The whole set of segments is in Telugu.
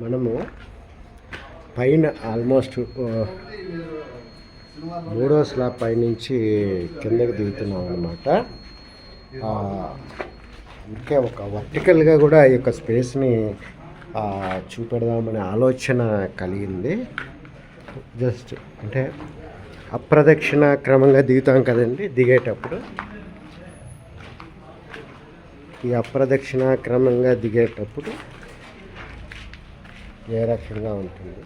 మనము పైన ఆల్మోస్ట్ మూడో స్లాబ్ పైనుంచి కిందకి దిగుతున్నాం అన్నమాట. ఇంకా ఒక వర్టికల్గా కూడా ఈ యొక్క స్పేస్ని చూపెడదామనే ఆలోచన కలిగింది. జస్ట్ అంటే అప్రదక్షిణ క్రమంగా దిగుతాం కదండి. దిగేటప్పుడు ఈ అప్రదక్షిణ క్రమంగా దిగేటప్పుడు ఏ రకంగా ఉంటుంది.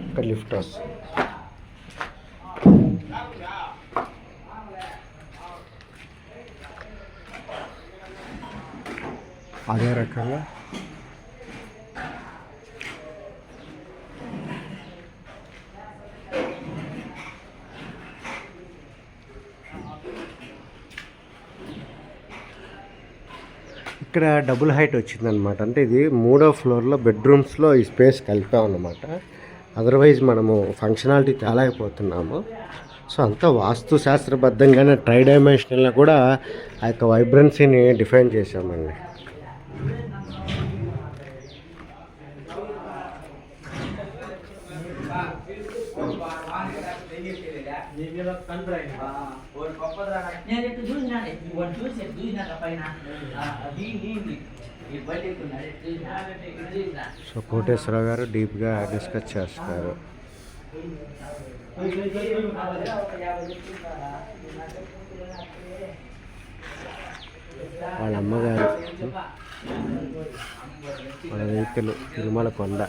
ఒక లిఫ్ట్ వస్తుంది. అదే రకంగా ఇక్కడ డబుల్ హైట్ వచ్చిందనమాట. అంటే ఇది 3వ ఫ్లోర్లో బెడ్రూమ్స్లో ఈ స్పేస్ కలిపామన్నమాట. అదర్వైజ్ మనము ఫంక్షనాలిటీ తేలేకపోతున్నాము. సో అంతా వాస్తు శాస్త్రబద్ధంగానే ట్రై డైమెన్షనల్లో కూడా ఆ యొక్క వైబ్రెన్సీని డిఫైన్ చేసామండి. సో కోటేశ్వరరావు గారు డీప్గా డిస్కస్ చేస్తారు. వాళ్ళ అమ్మగారు, వాళ్ళ రైతులు, తిరుమల కొండ.